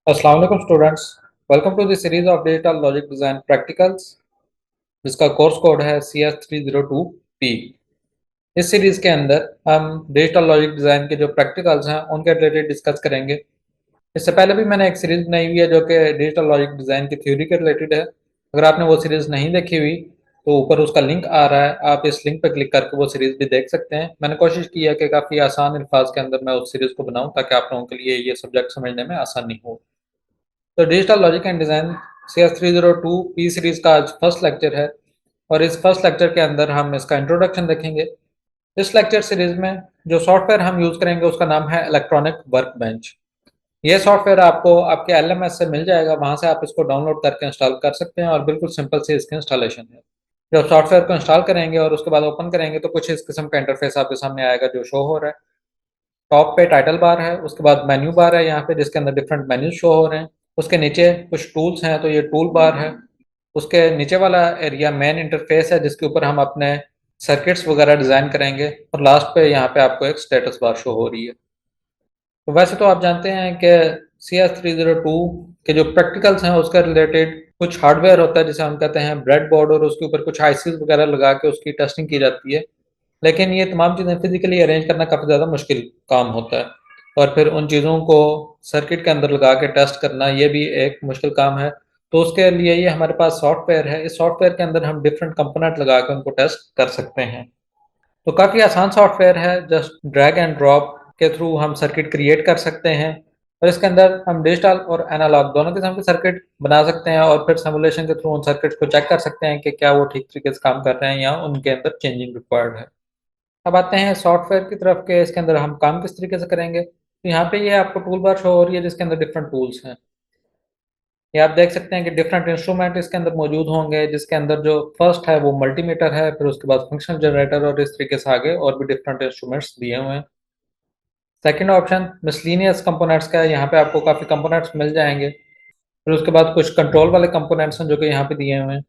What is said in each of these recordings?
अस्सलाम वालेकुम students. Welcome to the series of digital logic design practicals जिसका course code है CS302P। इस सीरीज़ के अंदर हम डिजिटल लॉजिक डिज़ाइन के जो प्रैक्टिकल्स हैं उनके रिलेटेड डिस्कस करेंगे। इससे पहले भी मैंने एक सीरीज़ बनाई हुई है जो कि डिजिटल लॉजिक डिज़ाइन की थ्योरी के रिलेटेड है। अगर आपने वो सीरीज़ नहीं देखी हुई तो ऊपर उसका लिंक आ रहा है, आप इस लिंक पर क्लिक करके वो सीरीज़ भी देख सकते हैं। मैंने कोशिश की है कि काफ़ी आसान अल्फाज के अंदर मैं उस सीरीज़ को बनाऊँ ताकि आप लोगों के लिए ये सब्जेक्ट समझने में आसानी हो। तो digital logic and design CS302P series का आज फर्स्ट लेक्चर है और इस फर्स्ट लेक्चर के अंदर हम इसका इंट्रोडक्शन देखेंगे। इस लेक्चर सीरीज़ में जो सॉफ्टवेयर हम यूज़ करेंगे उसका नाम है इलेक्ट्रॉनिक वर्क बेंच। ये सॉफ्टवेयर आपको आपके LMS से मिल जाएगा, वहाँ से आप इसको डाउनलोड करके इंस्टॉल कर सकते हैं और बिल्कुल सिंपल सी इसकी इंस्टॉलेशन है। जब सॉफ्टवेयर को इंस्टॉल करेंगे और उसके बाद ओपन करेंगे तो कुछ इस किस्म का इंटरफेस आपके सामने आएगा जो शो हो रहा है। टॉप पे टाइटल बार है, उसके बाद मेन्यू बार है यहाँ पे जिसके अंदर डिफरेंट मेन्यूज शो हो रहे हैं। उसके नीचे कुछ टूल्स हैं तो ये टूल बार है। उसके नीचे वाला एरिया मेन इंटरफेस है जिसके ऊपर हम अपने सर्किट्स वगैरह डिज़ाइन करेंगे और लास्ट पे यहाँ पे आपको एक स्टेटस बार शो हो रही है। तो वैसे तो आप जानते हैं कि CS302 के जो प्रैक्टिकल्स हैं उसका रिलेटेड कुछ हार्डवेयर होता है जिसे हम कहते हैं ब्रेड बोर्ड और उसके ऊपर कुछ आईसीज वगैरह लगा के उसकी टेस्टिंग की जाती है। लेकिन ये तमाम चीज़ें फिजिकली अरेंज करना काफ़ी ज़्यादा मुश्किल काम होता है और फिर उन चीज़ों को सर्किट के अंदर लगा के टेस्ट करना ये भी एक मुश्किल काम है। तो उसके लिए ये हमारे पास सॉफ्टवेयर है। इस सॉफ्टवेयर के अंदर हम डिफरेंट कंपोनेंट लगा के उनको टेस्ट कर सकते हैं। तो काफ़ी आसान सॉफ्टवेयर है, जस्ट ड्रैग एंड ड्रॉप के थ्रू हम सर्किट क्रिएट कर सकते हैं और इसके अंदर हम डिजिटल और एनालॉग दोनों किस्म के सर्किट बना सकते हैं और फिर सिमुलेशन के थ्रू उन सर्किट्स को चेक कर सकते हैं कि क्या वो ठीक तरीके से काम कर रहे हैं या उनके अंदर चेंजिंग रिक्वायर्ड है। अब आते हैं सॉफ्टवेयर की तरफ के इसके अंदर हम काम किस तरीके से करेंगे। तो यहाँ पे ये आपको टूल बार शो हो रही है जिसके अंदर डिफरेंट टूल्स हैं। ये आप देख सकते हैं कि डिफरेंट इंस्ट्रूमेंट इसके अंदर मौजूद होंगे जिसके अंदर जो फर्स्ट है वो मल्टीमीटर है, फिर उसके बाद फंक्शनल जनरेटर और इस तरीके से आगे और भी डिफरेंट इंस्ट्रूमेंट्स दिए हुए हैं। सेकंड ऑप्शन मिसलिनियस कंपोनेंट्स का है, यहाँ पे आपको काफ़ी कंपोनेंट्स मिल जाएंगे। फिर उसके बाद कुछ कंट्रोल वाले कंपोनेंट्स हैं जो कि यहाँ पे दिए हुए हैं।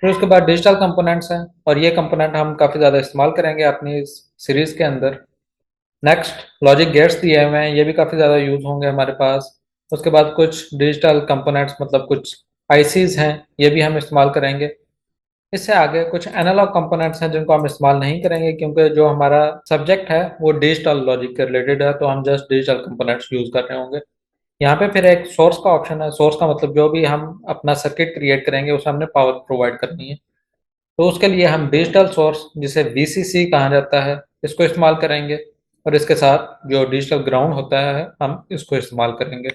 फिर उसके बाद डिजिटल कंपोनेंट्स हैं और ये कंपोनेंट हम काफ़ी ज़्यादा इस्तेमाल करेंगे अपनी इस सीरीज़ के अंदर। नेक्स्ट लॉजिक गेट्स दिए हुए हैं, ये भी काफ़ी ज़्यादा यूज़ होंगे हमारे पास। उसके बाद कुछ डिजिटल कंपोनेंट्स मतलब कुछ आईसीज हैं, ये भी हम इस्तेमाल करेंगे। इससे आगे कुछ एनालॉग कंपोनेंट्स हैं जिनको हम इस्तेमाल नहीं करेंगे क्योंकि जो हमारा सब्जेक्ट है वो डिजिटल लॉजिक के रिलेटेड है, तो हम जस्ट डिजिटल कंपोनेंट्स यूज़ कर रहे होंगे। यहाँ पे फिर एक सोर्स का ऑप्शन है। सोर्स का मतलब जो भी हम अपना सर्किट क्रिएट करेंगे उसे हमने पावर प्रोवाइड करनी है। तो उसके लिए हम डिजिटल सोर्स जिसे VCC कहा जाता है इसको इस्तेमाल करेंगे और इसके साथ जो डिजिटल ग्राउंड होता है हम इसको इस्तेमाल करेंगे।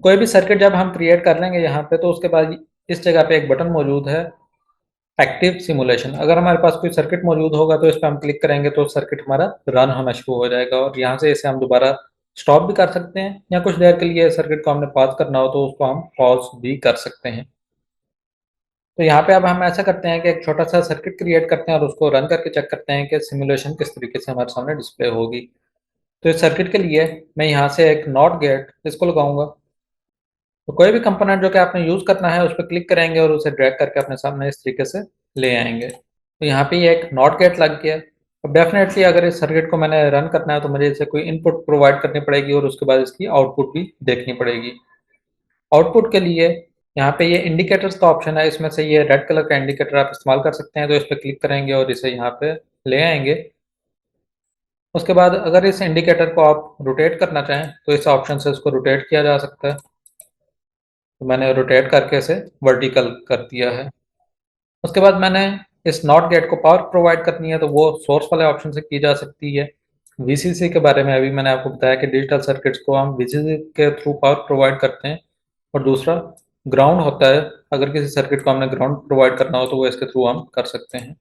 कोई भी सर्किट जब हम क्रिएट कर लेंगे यहाँ पे तो उसके बाद इस जगह पे एक बटन मौजूद है एक्टिव सिमुलेशन। अगर हमारे पास कोई सर्किट मौजूद होगा तो इस पर हम क्लिक करेंगे तो सर्किट हमारा रन होना शुरू हो जाएगा और यहाँ से इसे हम दोबारा स्टॉप भी कर सकते हैं या कुछ देर के लिए सर्किट को हमने पॉज करना हो तो उसको हम पॉज भी कर सकते हैं। तो यहाँ पे अब हम ऐसा करते हैं कि एक छोटा सा सर्किट क्रिएट करते हैं और उसको रन करके चेक करते हैं कि सिमुलेशन किस तरीके से हमारे सामने डिस्प्ले होगी। तो इस सर्किट के लिए मैं यहाँ से एक नॉट गेट इसको लगाऊंगा। तो कोई भी कंपोनेंट जो कि आपने यूज़ करना है उस पर क्लिक करेंगे और उसे ड्रैग करके अपने सामने इस तरीके से ले आएंगे। तो यहाँ पे ये एक नॉट गेट लग गया। अब डेफिनेटली अगर इस सर्किट को मैंने रन करना है तो मुझे इसे कोई इनपुट प्रोवाइड करनी पड़ेगी और उसके बाद इसकी आउटपुट भी देखनी पड़ेगी। आउटपुट के लिए यहाँ पे ये इंडिकेटर्स का ऑप्शन है, इसमें से ये रेड कलर का इंडिकेटर आप इस्तेमाल कर सकते हैं। तो इस पर क्लिक करेंगे और इसे यहाँ पे ले आएंगे। उसके बाद अगर इस इंडिकेटर को आप रोटेट करना चाहें तो इस ऑप्शन से इसको रोटेट किया जा सकता है। तो मैंने रोटेट करके इसे वर्टिकल कर दिया है। उसके बाद मैंने इस नॉट गेट को पावर प्रोवाइड करनी है तो वो सोर्स वाले ऑप्शन से की जा सकती है। VCC के बारे में अभी मैंने आपको बताया कि डिजिटल सर्किट्स को हम VCC के थ्रू पावर प्रोवाइड करते हैं। और दूसरा ग्राउंड होता है, अगर किसी सर्किट को हमने ग्राउंड प्रोवाइड करना हो तो वो इसके थ्रू हम कर सकते हैं।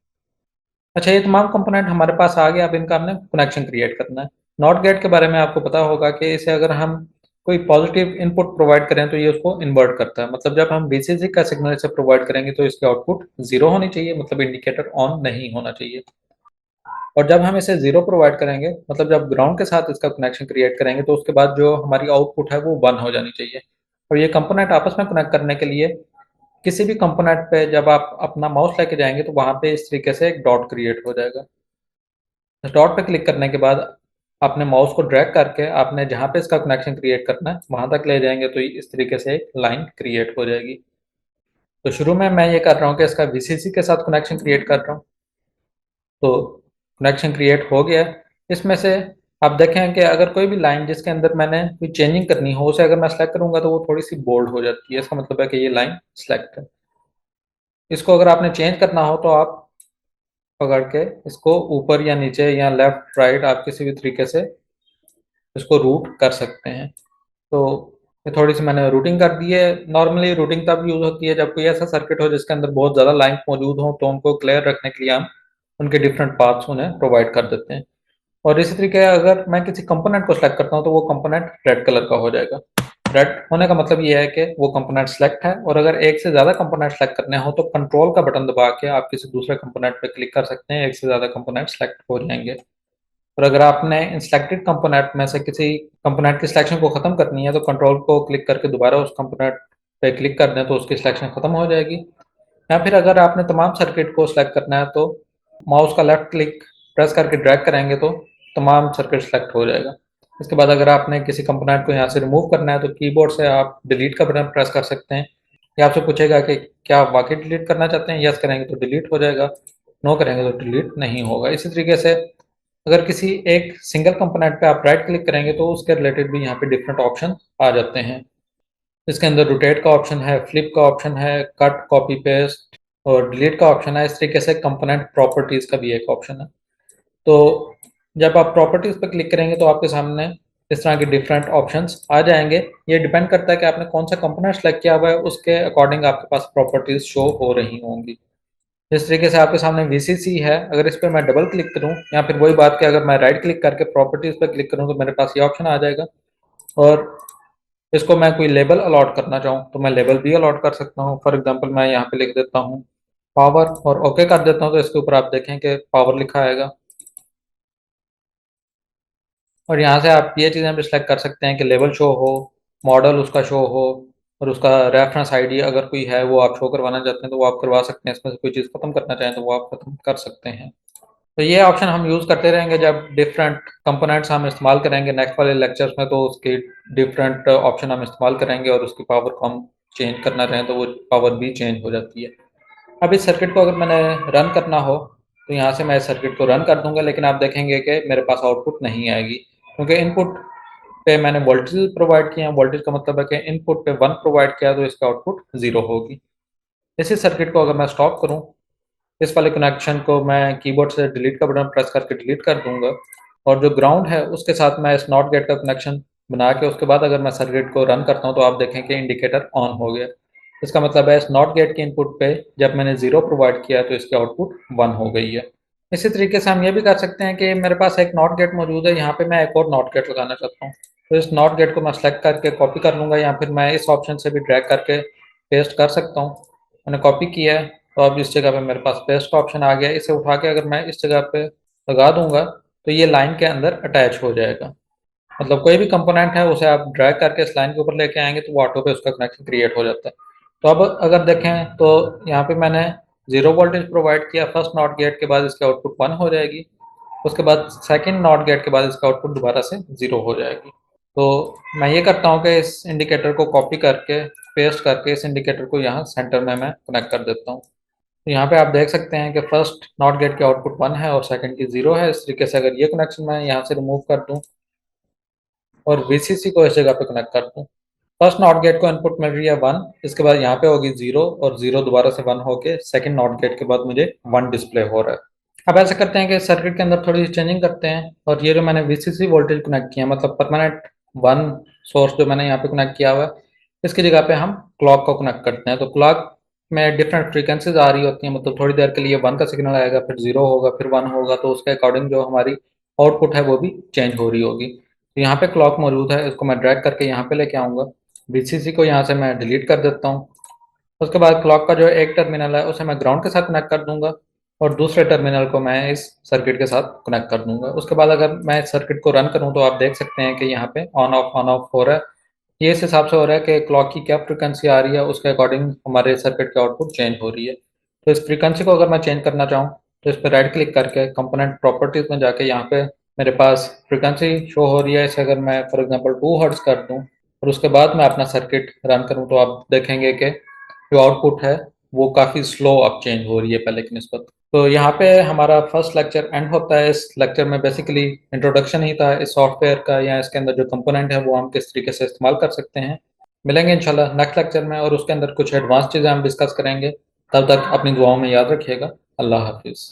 अच्छा, ये तमाम कंपोनेंट हमारे पास आ गए, अब इनका हमने कनेक्शन क्रिएट करना है। नॉट गेट के बारे में आपको पता होगा कि इसे अगर हम कोई पॉजिटिव इनपुट प्रोवाइड करें तो ये उसको इन्वर्ट करता है। मतलब जब हम VCC का सिग्नल इसे प्रोवाइड करेंगे तो इसकी आउटपुट जीरो होनी चाहिए, मतलब इंडिकेटर ऑन नहीं होना चाहिए। और जब हम इसे जीरो प्रोवाइड करेंगे मतलब जब ग्राउंड के साथ इसका कनेक्शन क्रिएट करेंगे तो उसके बाद जो हमारी आउटपुट है वो 1 हो जानी चाहिए। और ये कंपोनेंट आपस में कनेक्ट करने के लिए किसी भी कंपोनेंट पे जब आप अपना माउस लेके जाएंगे तो वहां पे इस तरीके से एक डॉट क्रिएट हो जाएगा। डॉट पे क्लिक करने के बाद अपने माउस को ड्रैग करके आपने जहाँ पे इसका कनेक्शन क्रिएट करना है वहाँ तक ले जाएंगे तो इस तरीके से एक लाइन क्रिएट हो जाएगी। तो शुरू में मैं ये कर रहा हूँ कि इसका वीसीसी के साथ कनेक्शन क्रिएट कर रहा हूँ। तो कनेक्शन क्रिएट हो गया। इसमें से आप देखें कि अगर कोई भी लाइन जिसके अंदर मैंने कोई चेंजिंग करनी हो उसे अगर मैं सेलेक्ट करूंगा तो वो थोड़ी सी बोल्ड हो जाती है। इसका मतलब है कि ये लाइन सेलेक्ट है। इसको अगर आपने चेंज करना हो तो आप पकड़ के इसको ऊपर या नीचे या लेफ्ट राइट आप किसी भी तरीके से इसको रूट कर सकते हैं। तो ये थोड़ी सी मैंने रूटिंग कर दी है। नॉर्मली रूटिंग तब यूज़ होती है जब कोई ऐसा सर्किट हो जिसके अंदर बहुत ज़्यादा लाइन मौजूद हो, तो उनको क्लियर रखने के लिए हम उनके डिफरेंट पाथ्स उन्हें प्रोवाइड कर देते हैं। और इसी तरीके अगर मैं किसी कंपोनेंट को सिलेक्ट करता हूँ तो वो कंपोनेंट रेड कलर का हो जाएगा। रेड होने का मतलब ये है कि वो कंपोनेंट सेलेक्ट है। और अगर एक से ज़्यादा कंपोनेंट सेलेक्ट करने हो तो कंट्रोल का बटन दबा के आप किसी दूसरे कंपोनेंट पे क्लिक कर सकते हैं, एक से ज़्यादा कंपोनेंट सेलेक्ट हो जाएंगे। और अगर आपने इन सिलेक्टेड कंपोनेंट में से किसी कंपोनेंट की सिलेक्शन को खत्म करनी है तो कंट्रोल को क्लिक करके दोबारा उस कंपोनेंट पे क्लिक कर दें तो उसकी सिलेक्शन खत्म हो जाएगी। या फिर अगर आपने तमाम सर्किट को सिलेक्ट करना है तो माउस का लेफ्ट क्लिक प्रेस करके ड्रैग करेंगे तो तमाम सर्किट सेलेक्ट हो जाएगा। इसके बाद अगर आपने किसी कंपोनेंट को यहाँ से रिमूव करना है तो कीबोर्ड से आप डिलीट का बटन प्रेस कर सकते हैं। ये आपसे पूछेगा कि क्या आप वाकई डिलीट करना चाहते हैं। यस करेंगे तो डिलीट हो जाएगा, नो करेंगे तो डिलीट नहीं होगा। इसी तरीके से अगर किसी एक सिंगल कंपोनेंट पे आप राइट क्लिक करेंगे तो उसके रिलेटेड भी यहाँ पे डिफरेंट ऑप्शन आ जाते हैं। इसके अंदर रोटेट का ऑप्शन है, फ्लिप का ऑप्शन है, कट कॉपी पेस्ट और डिलीट का ऑप्शन है। इस तरीके से कंपोनेंट प्रॉपर्टीज का भी एक ऑप्शन है। तो जब आप प्रॉपर्टीज पर क्लिक करेंगे तो आपके सामने इस तरह के डिफरेंट ऑप्शंस आ जाएंगे। ये डिपेंड करता है कि आपने कौन सा कंपोनेंट सेलेक्ट किया हुआ है, उसके अकॉर्डिंग आपके पास प्रॉपर्टीज शो हो रही होंगी। जिस तरीके से आपके सामने वीसीसी है, अगर इस पर मैं डबल क्लिक करूं या फिर वही बात कि अगर मैं राइट क्लिक करके प्रॉपर्टीज पर क्लिक करूं तो मेरे पास ये ऑप्शन आ जाएगा। और इसको मैं कोई लेबल अलॉट करना चाहूँ तो मैं लेबल भी अलॉट कर सकता हूँ। फॉर एग्जांपल मैं यहाँ पे लिख देता हूँ पावर और ओके कर देता हूँ तो इसके ऊपर आप देखें कि पावर लिखा आएगा। और यहाँ से आप ये चीज़ें भी सिलेक्ट कर सकते हैं कि लेवल शो हो, मॉडल उसका शो हो और उसका रेफरेंस आईडी अगर कोई है वो आप शो करवाना चाहते हैं तो वो आप करवा सकते हैं। इसमें से कोई चीज़ खत्म करना चाहें तो वो आप खत्म कर सकते हैं। तो ये ऑप्शन हम यूज़ करते रहेंगे जब डिफरेंट कंपोनेंट्स हम इस्तेमाल करेंगे नेक्स्ट वाले लेक्चर्स में, तो उसके डिफरेंट ऑप्शन हम इस्तेमाल करेंगे और उसकी पावर को हम चेंज करना चाहें तो वो पावर भी चेंज हो जाती है। अब इस सर्किट को अगर मैंने रन करना हो तो यहाँ से मैं इस सर्किट को रन कर दूंगा, लेकिन आप देखेंगे कि मेरे पास आउटपुट नहीं आएगी क्योंकि इनपुट पे मैंने वोल्टेज प्रोवाइड किया है। वोल्टेज का मतलब है कि इनपुट पे 1 प्रोवाइड किया तो इसका आउटपुट 0 होगी। इसी सर्किट को अगर मैं स्टॉप करूँ, इस वाले कनेक्शन को मैं कीबोर्ड से डिलीट का बटन प्रेस करके डिलीट कर दूंगा और जो ग्राउंड है उसके साथ मैं इस नॉट गेट का कनेक्शन बना के उसके बाद अगर मैं सर्किट को रन करता हूँ तो आप देखें कि इंडिकेटर ऑन हो गया। इसका मतलब है इस नॉट गेट के इनपुट पे जब मैंने 0 प्रोवाइड किया तो इसकी आउटपुट 1 हो गई है। इसी तरीके से हम ये भी कर सकते हैं कि मेरे पास एक नॉट गेट मौजूद है, यहाँ पे मैं एक और नॉट गेट लगाना चाहता हूँ तो इस नॉट गेट को मैं सेलेक्ट करके कॉपी कर लूँगा या फिर मैं इस ऑप्शन से भी ड्रैग करके पेस्ट कर सकता हूँ। मैंने कॉपी किया है तो अब इस जगह पे मेरे पास पेस्ट का ऑप्शन आ गया। इसे उठा के अगर मैं इस जगह पे लगा दूंगा तो ये लाइन के अंदर अटैच हो जाएगा। मतलब कोई भी कंपोनेंट है उसे आप ड्रैग करके इस लाइन के ऊपर लेके आएंगे तो वो ऑटो पे उसका कनेक्शन क्रिएट हो जाता है। तो अब अगर देखें तो यहाँ पे मैंने 0 वोल्टेज प्रोवाइड किया फर्स्ट नॉट गेट के बाद इसकी आउटपुट 1 हो जाएगी। उसके बाद सेकेंड नॉट गेट के बाद इसका आउटपुट दोबारा से 0 हो जाएगी। तो मैं ये करता हूँ कि इस इंडिकेटर को कॉपी करके पेस्ट करके इस इंडिकेटर को यहाँ सेंटर में मैं कनेक्ट कर देता हूँ। तो यहाँ पे आप देख सकते हैं कि फर्स्ट नॉट गेट की आउटपुट 1 है और सेकंड की 0 है। इस तरीके से अगर ये कनेक्शन मैं यहाँ से रिमूव कर दूँ और वीसीसी को इस जगह पे कनेक्ट कर दूँ, फर्स्ट नॉट गेट को इनपुट मिल रही है 1, इसके बाद यहाँ पे होगी 0 और 0 दोबारा से 1 होके सेकंड नॉट गेट के बाद मुझे 1 डिस्प्ले हो रहा है। अब ऐसा करते हैं कि सर्किट के अंदर थोड़ी सी चेंजिंग करते हैं और ये जो मैंने वीसीसी वोल्टेज कनेक्ट किया मतलब परमानेंट 1 सोर्स जो मैंने यहाँ पे कनेक्ट किया हुआ है, इसकी जगह पे हम क्लॉक को कनेक्ट करते हैं। तो क्लॉक में डिफरेंट फ्रीक्वेंसीज आ रही होती हैं, मतलब थोड़ी देर के लिए 1 का सिग्नल आएगा, फिर 0 होगा, फिर 1 होगा, तो उसके अकॉर्डिंग जो हमारी आउटपुट है वो भी चेंज हो रही होगी। तो यहाँ पे क्लॉक मौजूद है, इसको मैं ड्रैग करके यहाँ पे लेके आऊँगा। वीसीसी को यहाँ से मैं डिलीट कर देता हूँ। उसके बाद क्लॉक का जो एक टर्मिनल है उसे मैं ग्राउंड के साथ कनेक्ट कर दूंगा और दूसरे टर्मिनल को मैं इस सर्किट के साथ कनेक्ट कर दूंगा। उसके बाद अगर मैं इस सर्किट को रन करूं तो आप देख सकते हैं कि यहाँ पे ऑन ऑफ हो रहा है। ये इस हिसाब से हो रहा है कि क्लॉक की क्या फ्रिक्वेंसी आ रही है उसके अकॉर्डिंग हमारे सर्किट की आउटपुट चेंज हो रही है। तो इस फ्रिक्वेंसी को अगर मैं चेंज करना चाहूँ तो इस पर राइट क्लिक करके कंपोनेंट प्रॉपर्टीज में जाके यहाँ पे मेरे पास फ्रिक्वेंसी शो हो रही है। इसे अगर मैं फॉर एग्जांपल 2 हर्ट्ज कर दूं और उसके बाद मैं अपना सर्किट रन करूं तो आप देखेंगे कि जो आउटपुट है वो काफ़ी स्लो अब चेंज हो रही है पहले की निस्बत। तो यहाँ पे हमारा फर्स्ट लेक्चर एंड होता है। इस लेक्चर में बेसिकली इंट्रोडक्शन ही था इस सॉफ्टवेयर का, या इसके अंदर जो कंपोनेंट है वो हम किस तरीके से इस्तेमाल कर सकते हैं। मिलेंगे इंशाल्लाह नेक्स्ट लेक्चर में और उसके अंदर कुछ एडवांस चीज़ें हम डिस्कस करेंगे। तब तक अपनी दुआओं में याद रखिएगा। अल्लाह हाफिज़।